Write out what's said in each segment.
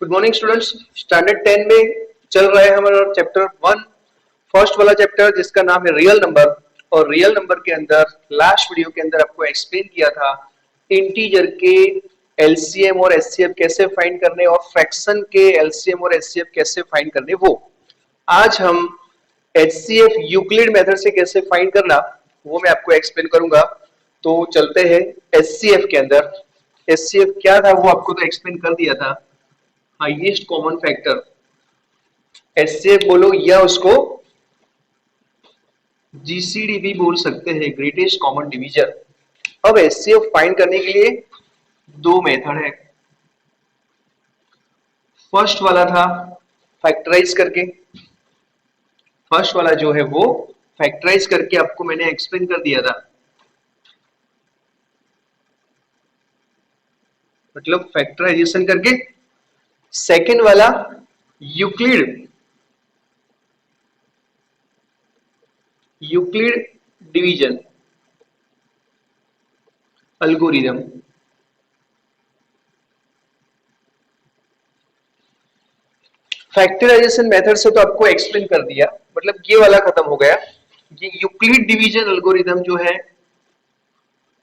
Good morning students. Standard 10 में चल रहा है हमारा चैप्टर 1, फर्स्ट वाला चैप्टर जिसका नाम है रियल नंबर। और रियल नंबर के अंदर लास्ट वीडियो के अंदर आपको एक्सप्लेन किया था इंटीजर के एलसीएम और एचसीएफ कैसे फाइंड करने और फ्रैक्शन के एलसीएम और एचसीएफ कैसे फाइंड करने। वो आज हम एचसीएफ यूक्लिड मेथड से कैसे फाइंड करना वो मैं आपको एक्सप्लेन करूंगा। तो चलते हैं एचसीएफ के अंदर। एचसीएफ क्या था वो आपको तो एक्सप्लेन कर दिया था, हाईएस्ट कॉमन फैक्टर। एचसीएफ बोलो या उसको जीसीडी भी बोल सकते हैं, ग्रेटेस्ट कॉमन डिवीजन। अब एचसीएफ फाइंड करने के लिए दो मेथड है। फर्स्ट वाला था फैक्टराइज करके, फर्स्ट वाला जो है वो फैक्टराइज करके आपको मैंने एक्सप्लेन कर दिया था, मतलब फैक्टराइजेशन करके। सेकेंड वाला Euclid division algorithm. Factorisation method से तो आपको एक्सप्लेन कर दिया, मतलब ये वाला खत्म हो गया। ये यूक्लिड डिवीजन एल्गोरिथम जो है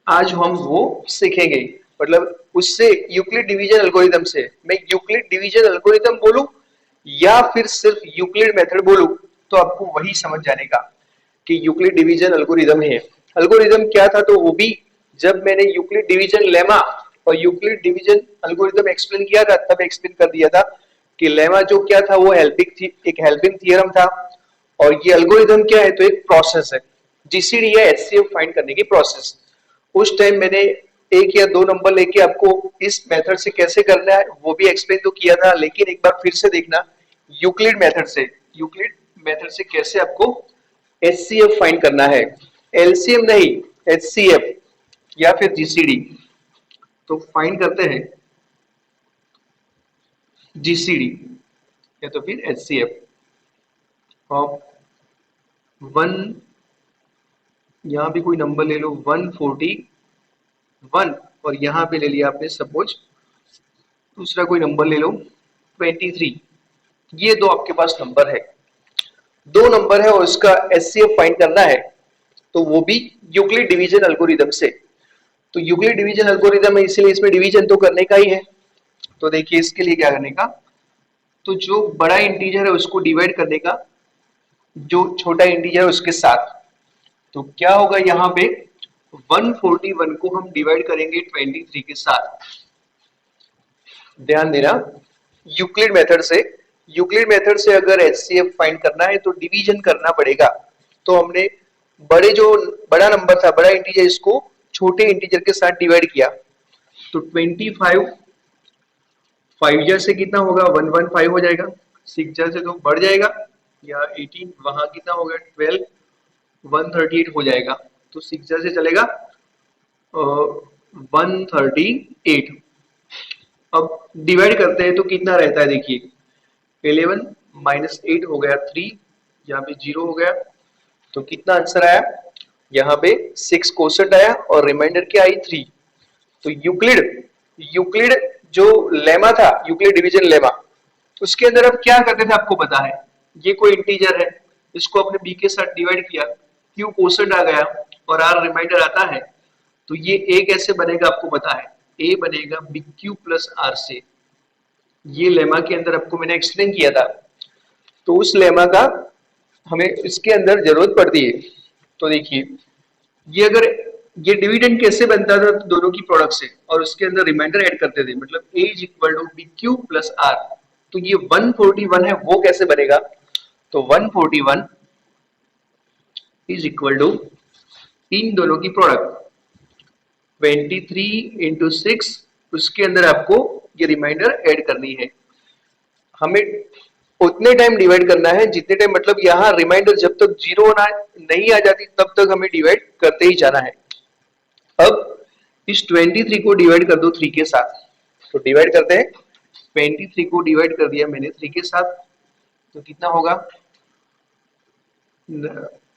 आज हम वो सीखेंगे। मतलब उससे यूक्लिड डिवीजन एल्गोरिथम से मैं यूक्लिड डिवीजन एल्गोरिथम बोलूं या फिर सिर्फ यूक्लिड मेथड बोलूं तो आपको वही समझ जाने का कि यूक्लिड डिवीजन एल्गोरिथम है। एल्गोरिथम क्या था तो वो भी जब मैंने यूक्लिड डिवीजन लेमा और यूक्लिड डिवीजन एल्गोरिथम एक्सप्लेन किया था तब एक्सप्लेन कर दिया था कि लेमा जो क्या था वो एक हेल्पिंग थियरम था और ये एल्गोरिथम क्या है तो एक प्रोसेस है, जीसीडी या एचसीएफ फाइंड करने की प्रोसेस। उस टाइम मैंने एक या दो नंबर लेके आपको इस मेथड से कैसे करना है वो भी एक्सप्लेन तो किया था, लेकिन एक बार फिर से देखना यूक्लिड मेथड से कैसे आपको एचसीएफ फाइंड करना है, एलसीएम नहीं एचसीएफ या फिर जीसीडी। तो फाइंड करते हैं जीसीडी या तो फिर एचसीएफ ऑफ 1, यहां भी कोई नंबर ले लो 141 और यहां पे ले लिया आपने सपोज दूसरा कोई नंबर ले लो 23। ये दो आपके पास नंबर है, दो नंबर है और इसका एचसीएफ फाइंड करना है तो वो भी यूक्लिड डिवीजन एल्गोरिथम से। तो यूक्लिड डिवीजन एल्गोरिथम है इसलिए इसमें डिवीजन तो करने का ही है। तो देखिए इसके लिए क्या करने का, तो जो बड़ा इंटीजर है उसको डिवाइड करने का जो छोटा इंटीजर है उसके साथ। तो क्या होगा यहाँ पे 141 को हम डिवाइड करेंगे 23 के साथ। ध्यान देना यूक्लिड मेथड से अगर एचसीएफ फाइंड करना है तो डिवीजन करना पड़ेगा। तो हमने बड़ा नंबर था, बड़ा इंटीजर, इसको छोटे इंटीजर के साथ डिवाइड किया तो 25 5 जार से कितना होगा 115 हो जाएगा, 6 जार से तो बढ़ जाएगा या 18, वहां कितना होगा 12 138 हो जाएगा। तो 6 जार से चलेगा 138। अब डिवाइड करते हैं तो कितना रहता है, देखिए 11 -8 हो गया 3, यहाँ पे 0 हो गया तो कितना आंसर आया, यहाँ पे 6 कोसेंट आया और रिमाइंडर क्या आई 3। तो यूक्लिड जो लेमा था, यूक्लिड डिवीजन लेमा, उसके अंदर अब क्या करते थे आपको पता है। ये कोई इंटीजर है, इसको अपने बी के साथ डिवाइड किया, क्यू कोसेंट आ गया और आर रिमाइंडर आता है तो ये ए कैसे बनेगा आपको पता है, ए बनेगा बी क्यू प्लस आर से। ये लेमा के अंदर आपको मैंने एक्सप्लेन किया था। तो उस लेमा का हमें इसके अंदर जरूरत पड़ती है। तो देखिए ये अगर ये डिविडेंड कैसे बनता था दोनों की प्रोडक्ट से और उसके अंदर रिमाइंडर ऐड करते थे, मतलब a is equal to b q plus r. तो ये 141 है वो कैसे बनेगा, तो 141 इज इक्वल टू इन दोनों की प्रोडक्ट 23 इंटू 6, उसके अंदर आपको ये रिमाइंडर ऐड करनी है। हमें उतने टाइम डिवाइड करना है जितने टाइम, मतलब यहाँ रिमाइंडर जब तक 0 नहीं आ जाती तब तक हमें डिवाइड करते ही जाना है। अब इस 23 को डिवाइड कर दो 3 के साथ, तो डिवाइड करते हैं 23 को डिवाइड कर दिया मैंने 3 के साथ तो कितना होगा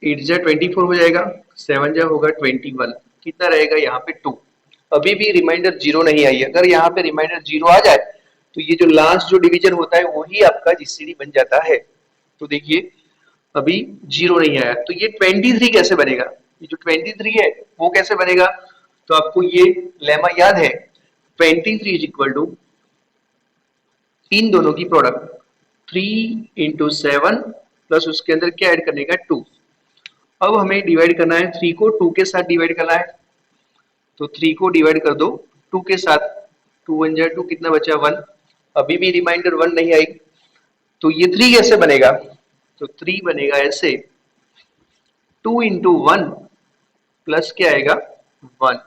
8 जा 24 हो जाएगा, 7 जा होगा 21, कितना रहेगा यहाँ पे 2। अभी भी रिमाइंडर 0 नहीं आई, अगर यहाँ पे रिमाइंडर 0 आ जाए तो ये जो लास्ट जो डिवीजन होता है वही आपका जीसीडी बन जाता है। तो देखिए अभी 0 नहीं आया, तो ये 23 कैसे बनेगा? ये जो 23 है वो कैसे बनेगा? तो आपको ये लेमा याद है, 23 इज इक्वल टू इन दोनों की प्रोडक्ट 3 इंटू 7 प्लस उसके अंदर क्या ऐड करने का 2। अब हमें डिवाइड करना है 3 को 2 के साथ डिवाइड करना है, तो 3 को डिवाइड कर दो 2 के साथ, 2 1 जा 2, कितना बचा 1। अभी भी रिमाइंडर 1 नहीं आई, तो ये 3 कैसे बनेगा? तो 3 बनेगा ऐसे, 2 इंटू 1 प्लस क्या आएगा 1।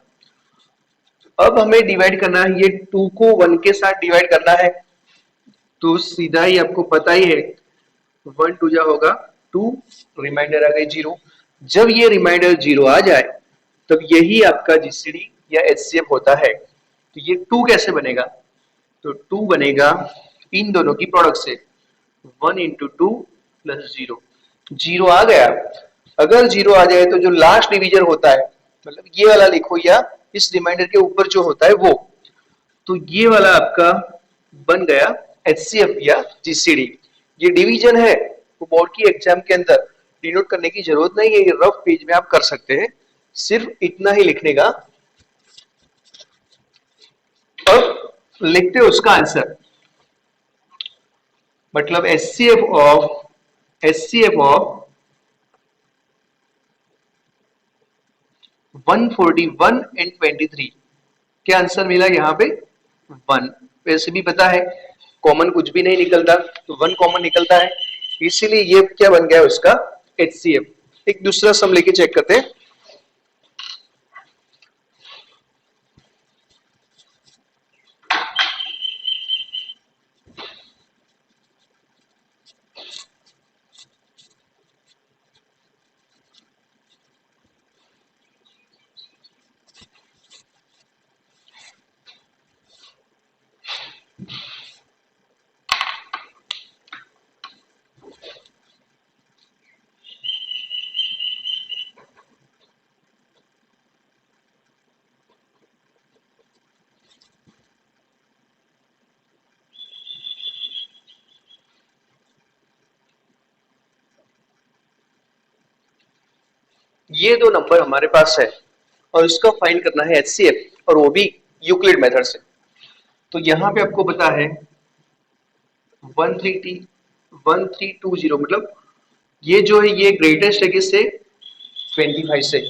अब हमें डिवाइड करना है, ये 2 को 1 के साथ डिवाइड करना है, तो सीधा ही आपको पता ही है 1 2 जा होगा 2, रिमाइंडर आ गई 0। जब ये रिमाइंडर 0 आ जाए तब यही आपका जीसीडी या एचसीएफ होता है। तो ये 2 कैसे बनेगा? तो 2 बनेगा इन दोनों की प्रोडक्ट से, 1 इंटू 2 प्लस 0। 0 आ गया, अगर 0 आ जाए तो जो लास्ट डिवीजन होता है, मतलब ये वाला लिखो या इस रिमाइंडर के ऊपर जो होता है वो, तो ये वाला आपका बन गया एचसीएफ या जीसीडी। ये डिवीजन है वो बोर्ड की एग्जाम के अंदर डिनोट करने की जरूरत नहीं है, ये रफ पेज में आप कर सकते हैं, सिर्फ इतना ही लिखने का। अब लिखते हो उसका आंसर, मतलब एचसीएफ ऑफ 141 एंड 23, क्या आंसर मिला यहाँ पे 1। वैसे भी पता है कॉमन कुछ भी नहीं निकलता, तो 1 कॉमन निकलता है, इसीलिए ये क्या बन गया उसका एचसीएफ। एक दूसरा सम लेके चेक करते हैं। ये दो नंबर हमारे पास है और इसका फाइंड करना है एचसीएफ, और वो भी यूक्लिड मेथड से। तो यहाँ पे आपको पता है 1320, मतलब ये जो है ये ग्रेटेस्ट है किससे 25 से,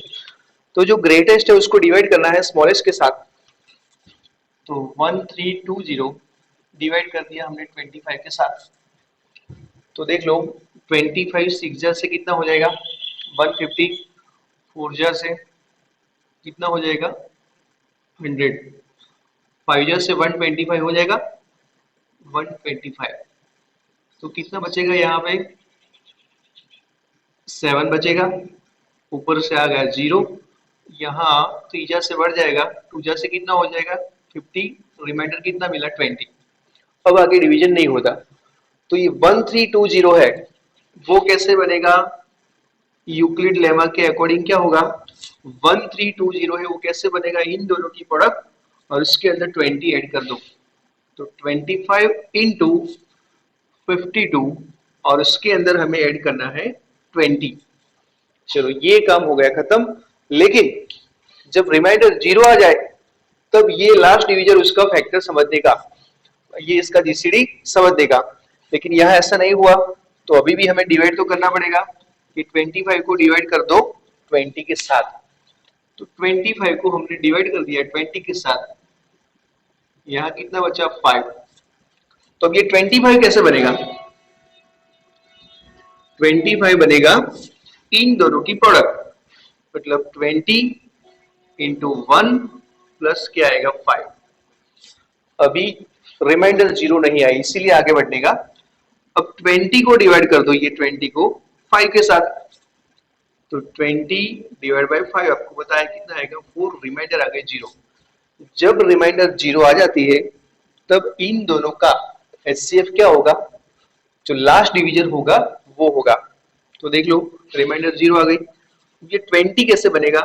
तो जो ग्रेटेस्ट है उसको डिवाइड करना है स्मॉलेस्ट के साथ। तो 1320 डिवाइड कर दिया हमने 25 के साथ, तो देख लो 25 6 जा से कितना हो जाएगा 150, 4 जा से कितना हो जाएगा 100, 5 जा से 125 हो जाएगा 125, तो कितना बचेगा यहाँ पे 7 बचेगा, ऊपर से आ गया 0, यहाँ 3 जा से बढ़ जाएगा, 2 जा से कितना हो जाएगा 50, रिमाइंडर कितना मिला 20। अब आगे डिवीजन नहीं होता, तो ये 1320 है वो कैसे बनेगा? यूक्लिड लेमा के अकॉर्डिंग क्या होगा, 1320 है वो कैसे बनेगा? इन दोनों की प्रोडक्ट और इसके अंदर 20 ऐड कर दो, तो 25 इंटू 52 और उसके अंदर हमें ऐड करना है 20। चलो ये काम हो गया खत्म। लेकिन जब रिमाइंडर 0 आ जाए तब ये लास्ट डिवीजन उसका फैक्टर समझ देगा, ये इसका जीसीडी समझ देगा। लेकिन यहाँ ऐसा नहीं हुआ, तो अभी भी हमें डिवाइड तो करना पड़ेगा कि 25 को डिवाइड कर दो 20 के साथ, तो 25 को हमने डिवाइड कर दिया 20 के साथ, यहाँ कितना बचा 5। तो अब ये 25 कैसे बनेगा? 25 बनेगा इन दोनों की प्रोडक्ट, मतलब 20 इंटू 1 प्लस क्या आएगा 5। अभी रिमाइंडर 0 नहीं आई इसीलिए आगे बढ़ने का। अब 20 को डिवाइड कर दो, ये 20 को 5 के साथ, तो 20 डिवाइड बाई 5 आपको पता है कितना आएगा 4, रिमाइंडर आ गए 0। जब रिमाइंडर 0 आ जाती है तब इन दोनों का एचसीएफ क्या होगा? जो लास्ट डिवीजन होगा वो होगा। तो देख लो रिमाइंडर 0 आ गई, ये 20 कैसे बनेगा?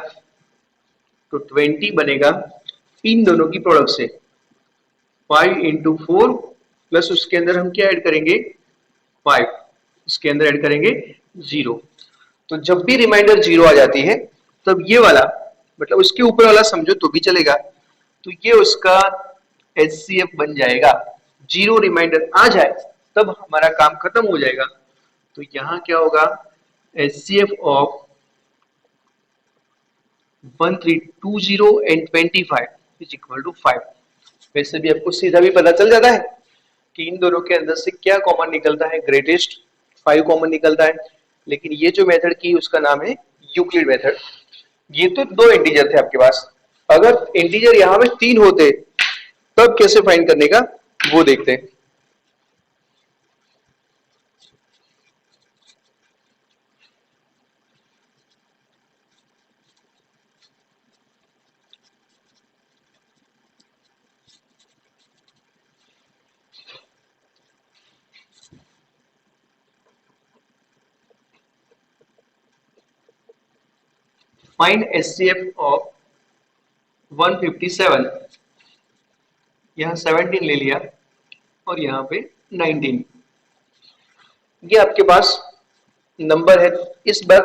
तो 20 बनेगा इन दोनों की प्रोडक्ट से, 5 इंटू 4 प्लस उसके अंदर हम क्या ऐड करेंगे 5, इसके अंदर ऐड करेंगे 0। तो जब भी रिमाइंडर 0 आ जाती है तब ये वाला मतलब उसके ऊपर वाला समझो तो भी चलेगा, तो ये उसका HCF बन जाएगा। 0 रिमाइंडर आ जाए तब हमारा काम खत्म हो जाएगा। तो यहाँ क्या होगा HCF of 1320 and 25 is equal to 5। वैसे भी आपको सीधा भी पता चल जाता है कि इन दोनों के अंदर से क्या कॉमन निकलता है, ग्रेटेस्ट 5 कॉमन निकलता है। लेकिन ये जो मेथड की उसका नाम है यूक्लिड मेथड। ये तो दो इंटीजर थे आपके पास, अगर इंटीजर यहाँ पे 3 होते तब कैसे फाइंड करने का वो देखते हैं। फाइंड HCF ऑफ 157, यहाँ 17 ले लिया और यहाँ पे 19, ये आपके पास नंबर है, इस बार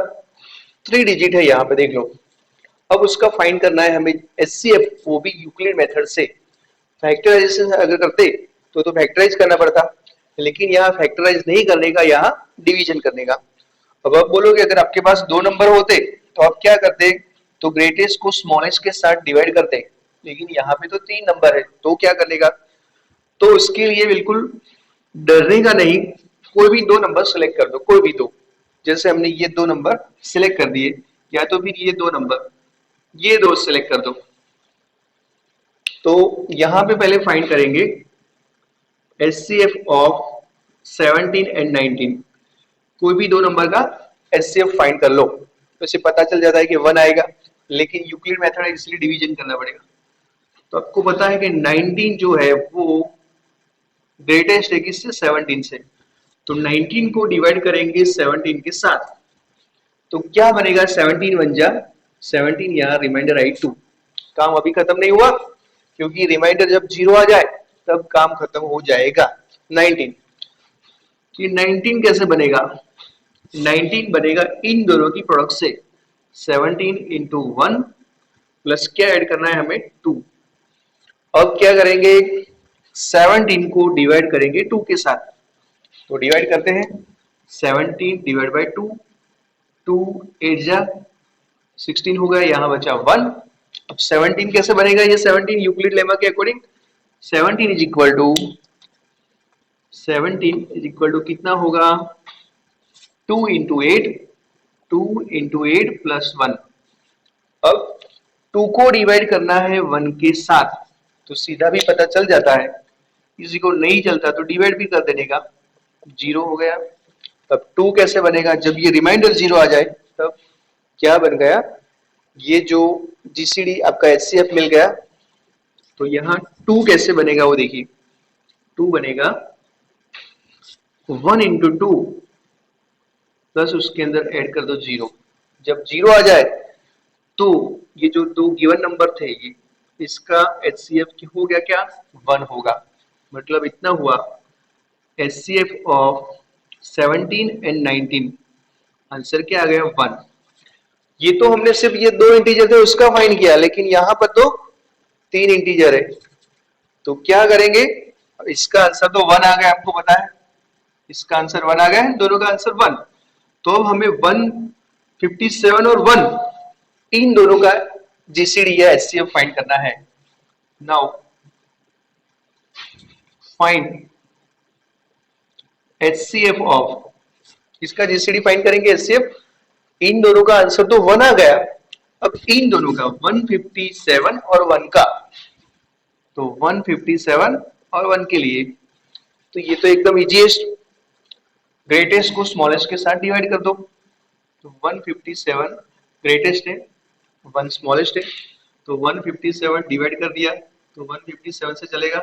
3 डिजिट है यहाँ पे देख लो। अब उसका फाइंड करना है हमें HCF, वो भी यूक्लिड मेथड से। फैक्टराइजेशन अगर करते तो फैक्टराइज करना पड़ता, लेकिन यहाँ फैक्टराइज नहीं करने का, यहाँ डिवीजन करने का। अब आप बोलोगे अगर आपके पास 2 नंबर होते तो आप क्या करते, तो ग्रेटेस्ट को स्मॉलेस्ट के साथ डिवाइड करते, लेकिन यहाँ पे तो 3 नंबर है तो क्या करने का। तो उसके लिए बिल्कुल डरने का नहीं, कोई भी 2 नंबर सेलेक्ट कर दो, कोई भी 2। जैसे हमने ये 2 नंबर सिलेक्ट कर दिए, या तो फिर ये 2 नंबर, ये 2 सिलेक्ट कर दो। तो यहां पे पहले फाइंड करेंगे HCF ऑफ 17 एंड 19। कोई भी 2 नंबर का HCF फाइंड कर लो, तो इसे पता चल जाता है कि 1 आएगा, लेकिन यूक्लिड मेथड है इसलिए डिवीजन करना पड़ेगा। तो आपको पता है कि 19 जो है वो ग्रेटेस्ट है किससे, 17 से। तो 19 को डिवाइड करेंगे 17 के साथ, तो क्या बनेगा 17 बन जा 17, यहाँ रिमाइंडर आई 2। काम अभी खत्म नहीं हुआ, क्योंकि रिमाइंडर जब 0 आ जाए तब काम खत्म हो जाएगा 19। कि 19 कैसे बनेगा, 19 बनेगा इन दोनों की प्रोडक्ट से, 17 इंटू 1 प्लस क्या ऐड करना है हमें 2। अब क्या करेंगे 17 को डिवाइड करेंगे 2 के साथ, तो डिवाइड करते हैं 17 डिवाइड बाई 2, 2 8 जा 16 हो गया, यहाँ बचा 1। अब 17 कैसे बनेगा, ये 17 यूक्लिड लेमा के according 17 is equal to 17 is equal to कितना होगा 2 इंटू 8, 2 इंटू 8 प्लस 1। अब 2 को डिवाइड करना है 1 के साथ, तो सीधा भी पता चल जाता है, किसी को नहीं चलता तो डिवाइड भी कर देने का, 0 हो गया। तब 2 कैसे बनेगा, जब ये रिमाइंडर 0 आ जाए तब क्या बन गया, ये जो GCD आपका HCF मिल गया। तो यहाँ 2 कैसे बनेगा वो देखिए, 2 बनेगा 1 इंटू 2 प्लस उसके अंदर ऐड कर दो 0। जब 0 आ जाए तो ये जो 2 गिवन नंबर थे ये, इसका HCF हो गया क्या 1 होगा। मतलब इतना हुआ HCF ऑफ 17 एंड 19, आंसर क्या आ गया 1। ये तो हमने सिर्फ ये 2 इंटीजर थे उसका फाइंड किया, लेकिन यहाँ पर तो 3 इंटीजर है, तो क्या करेंगे, इसका आंसर तो 1 आ गया, आपको पता है इसका आंसर 1 आ गया है, दोनों का आंसर 1। तो अब हमें 157 और 1 इन दोनों का GCD या HCF फाइंड करना है। नाउ फाइंड HCF ऑफ, इसका GCD फाइंड करेंगे HCF, इन दोनों का आंसर तो 1 आ गया। अब इन दोनों का 157 और 1 का, तो 157 और 1 के लिए तो ये तो एकदम इजीएस्ट, ग्रेटेस्ट को स्मॉलेस्ट के साथ डिवाइड कर दो। तो 157 ग्रेटेस्ट है, 1 स्मॉलेस्ट है, तो 157 डिवाइड कर दिया तो 157 से चलेगा,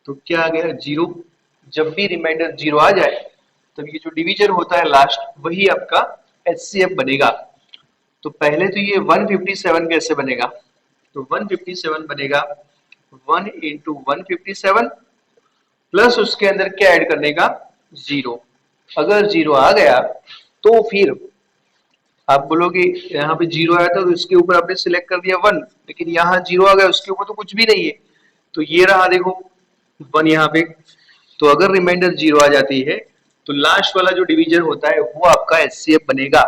तो क्या आ गया 0। जब भी रिमाइंडर 0 आ जाए तब ये जो डिवीजन होता है लास्ट, वही आपका HCF बनेगा। तो पहले तो ये 157 कैसे बनेगा, तो 157 बनेगा 1 इंटू 157 प्लस उसके अंदर क्या ऐड करने का, 0। अगर 0 आ गया तो फिर आप बोलोगे यहाँ पे 0 आया था तो इसके ऊपर आपने सिलेक्ट कर दिया 1, लेकिन यहाँ 0 आ गया उसके ऊपर तो कुछ भी नहीं है, तो ये रहा देखो 1 यहाँ पे। तो अगर रिमाइंडर 0 आ जाती है तो लास्ट वाला जो डिवीजन होता है वो आपका एचसीएफ बनेगा।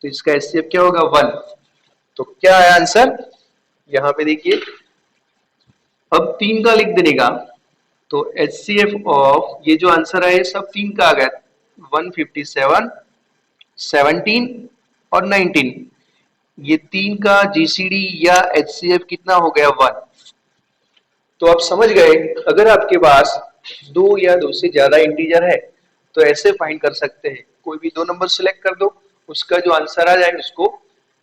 तो इसका एचसीएफ क्या होगा, 1। तो क्या आया आंसर, यहाँ पे देखिए अब 3 का लिख देने का। तो एचसीएफ ऑफ ये जो आंसर है सब 3 का आ गया, 157, 17 और 19। ये 3 का जीसीडी या एचसीएफ कितना हो गया, 1। तो आप समझ गए, अगर आपके पास 2 या 2 से ज्यादा इंटीजर है तो ऐसे फाइंड कर सकते हैं। कोई भी 2 नंबर सिलेक्ट कर दो, उसका जो आंसर आ जाए उसको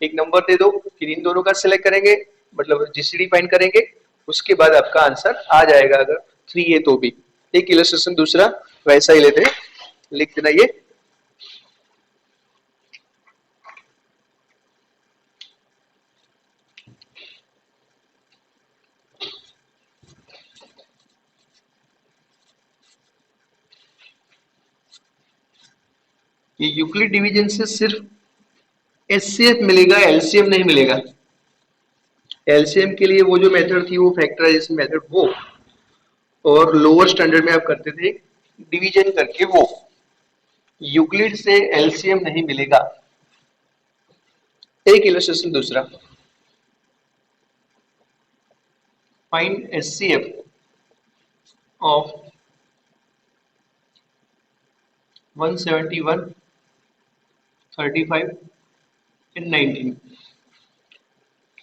एक नंबर दे दो, फिर इन दोनों का सिलेक्ट करेंगे मतलब जीसीडी फाइंड करेंगे, उसके बाद आपका आंसर आ जाएगा। अगर 3 है तो भी। एक इलस्ट्रेशन दूसरा वैसा ही लेते हैं, लिख देना ये। ये यूक्लिड डिवीजन से सिर्फ एचसीएफ मिलेगा, एलसीएम नहीं मिलेगा। एलसीएम के लिए वो जो मेथड थी वो फैक्टराइजेशन मेथड वो, और लोअर स्टैंडर्ड में आप करते थे डिवीजन करके वो। यूक्लिड से एलसीएम नहीं मिलेगा। एक इलस्ट्रेशन दूसरा, फाइंड एचसीएफ ऑफ 171, 35 एंड 19।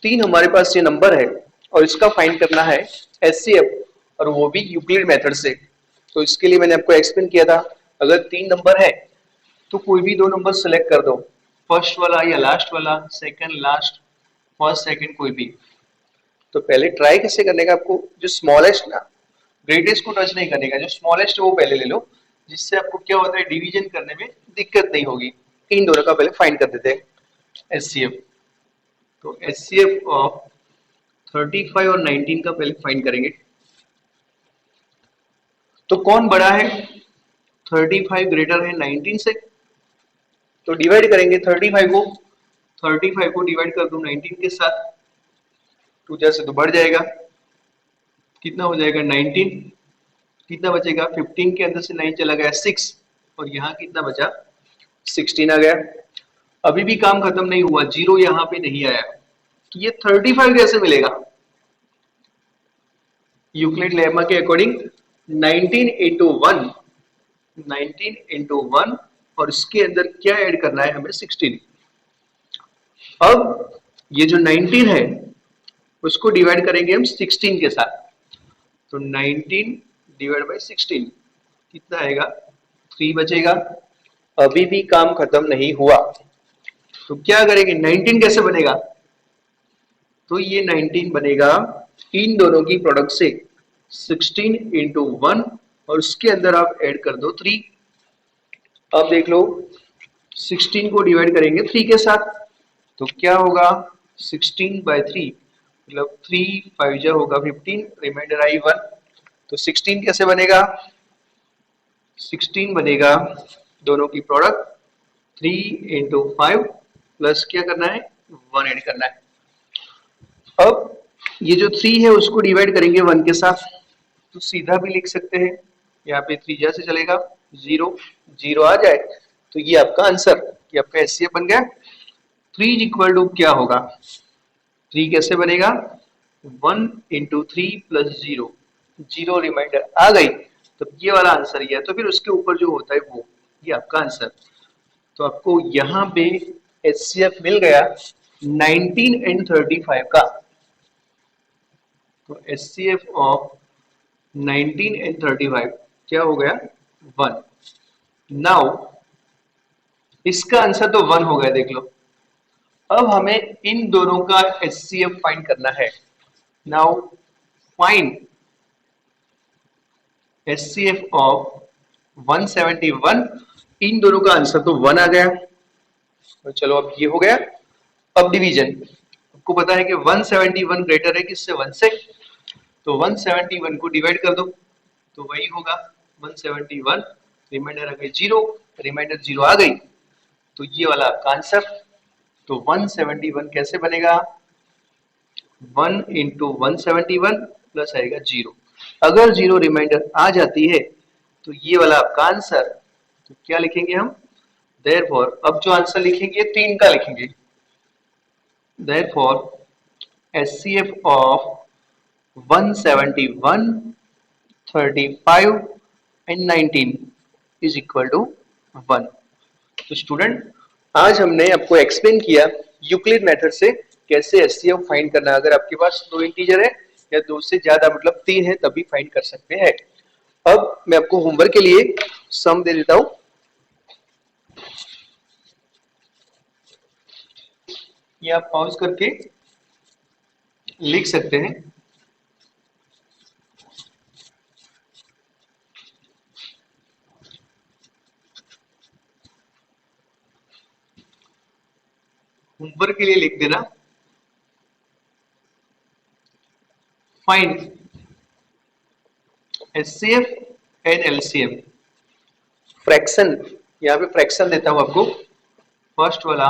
3 हमारे पास ये नंबर है और इसका फाइंड करना है एचसीएफ, और वो भी यूक्लिड मेथड से। तो इसके लिए मैंने आपको एक्सप्लेन किया था, अगर 3 नंबर है तो कोई भी 2 नंबर सेलेक्ट कर दो, फर्स्ट वाला या लास्ट वाला, सेकंड लास्ट, फर्स्ट सेकंड कोई भी। तो पहले ट्राई कैसे करने का, आपको जो स्मॉलेस्ट ना, ग्रेटेस्ट को टच नहीं करने का, जो स्मॉलेस्ट है वो पहले ले लो, जिससे आपको क्या होता है डिवीजन करने में दिक्कत नहीं होगी। इन दोनों का पहले फाइंड कर देते हैं एचसीएफ। तो एचसीएफ ऑफ 35 और 19 का पहले फाइंड करेंगे। तो कौन बड़ा है, 35 ग्रेटर है 19 से, तो डिवाइड करेंगे 35 को डिवाइड कर दो 19 के साथ, 2 से तो बढ़ जाएगा, कितना हो जाएगा 19, कितना बचेगा 15 के अंदर से 9 चला गया 6, और यहाँ कितना बचा 16 आ गया। अभी भी काम खत्म नहीं हुआ, 0 यहाँ पे नहीं आया, तो ये 35 कैसे मिलेगा। यूक्लिड लेमा के अकॉर्डिंग 19 इंटू 1, 19 इंटू 1, और इसके अंदर क्या ऐड करना है हमें 16। अब ये जो 19 है उसको डिवाइड करेंगे हम 16 के साथ, तो 19 डिवाइड बाई 16 कितना आएगा, 3 बचेगा। अभी भी काम खत्म नहीं हुआ, तो क्या करेंगे 19 कैसे बनेगा, तो ये 19 बनेगा इन दोनों की प्रोडक्ट से 16 इंटू 1, और उसके अंदर आप ऐड कर दो 3। अब देख लो 16 को डिवाइड करेंगे 3 के साथ, तो क्या होगा 16 बाय 3, मतलब 3 5 जा होगा 15, रिमाइंडर आई 1। तो 16 कैसे बनेगा, 16 बनेगा दोनों की प्रोडक्ट 3 इंटू 5 प्लस क्या करना है 1 ऐड करना है। अब ये जो 3 है उसको डिवाइड करेंगे 1 के साथ, तो सीधा भी लिख सकते हैं, यहाँ पे 3 जा से चलेगा 0, 0 आ जाए तो ये आपका आंसर, ये आपका एचसीएफ बन गया। 3 इक्वल टू क्या होगा, 3 कैसे बनेगा 1 इंटू 3 प्लस 0, 0 रिमाइंडर आ गई तो ये वाला आंसर ये है, तो फिर उसके ऊपर जो होता है वो, ये आपका आंसर। तो आपको यहाँ पे एचसीएफ मिल गया 19 एंड 35 का। तो एचसीएफ ऑफ 19 एंड 35 क्या हो गया 1। नाउ इसका आंसर तो 1 हो गया, देख लो। अब हमें इन दोनों का एचसीएफ फाइंड करना है। नाउ फाइंड एचसीएफ ऑफ 171, इन दोनों का आंसर तो 1 आ गया, तो चलो अब ये हो गया। अब डिवीजन, आपको पता है कि 171 ग्रेटर है किससे, 1 से, तो 171 को डिवाइड कर दो, तो वही होगा 171, रिमाइंडर आ गई 0, रिमाइंडर 0 आ गई तो ये वाला आपका आंसर। तो 171 कैसे बनेगा, 1 इंटू 171 प्लस आएगा 0। अगर 0 रिमाइंडर आ जाती है तो ये वाला आपका आंसर। तो क्या लिखेंगे हम, देयरफॉर अब जो आंसर लिखेंगे 3 का लिखेंगे, therefore HCF of 171, 35 and 19 is equal to 1। तो स्टूडेंट आज हमने आपको एक्सप्लेन किया यूक्लिड मेथड से कैसे HCF फाइंड करना। अगर आपके पास 2 इंटीजर है या 2 से ज्यादा मतलब 3 है तभी फाइंड कर सकते हैं। अब मैं आपको होमवर्क के लिए सम दे देता हूं, ये आप पॉज करके लिख सकते हैं। होमवर्क के लिए लिख देना, find HCF and LCM fraction. यहाँ पे फ्रैक्शन देता हूं आपको, फर्स्ट वाला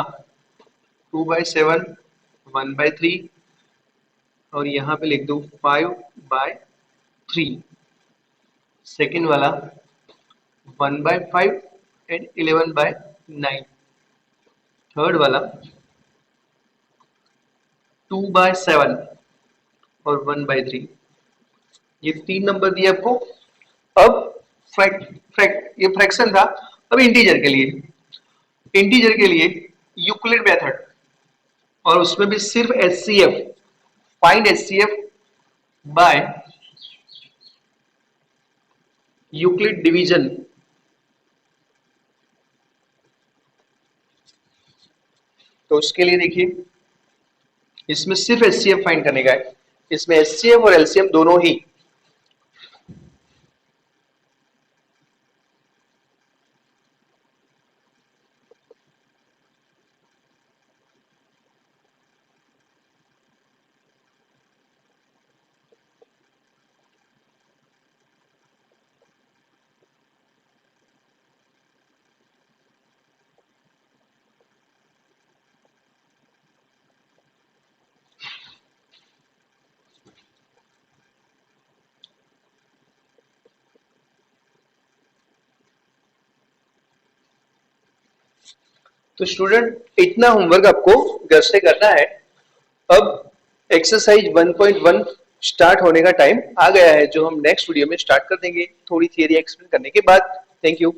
2/7, 1/3 और यहाँ पे लिख दो 5/3। सेकेंड वाला 1/5 एंड 11/9। थर्ड वाला 2/7 और 1/3। ये 3 नंबर दिए आपको। अब ये फ्रैक्शन था। अब इंटीजर के लिए यूक्लिड मेथड, और उसमें भी सिर्फ HCF, find HCF by Euclid division. तो उसके लिए देखिए इसमें सिर्फ HCF फाइंड करने का है, इसमें HCF और LCM दोनों ही। तो स्टूडेंट इतना होमवर्क आपको घर से करना है। अब एक्सरसाइज 1.1 स्टार्ट होने का टाइम आ गया है, जो हम नेक्स्ट वीडियो में स्टार्ट कर देंगे थोड़ी थियरी एक्सप्लेन करने के बाद। Thank you.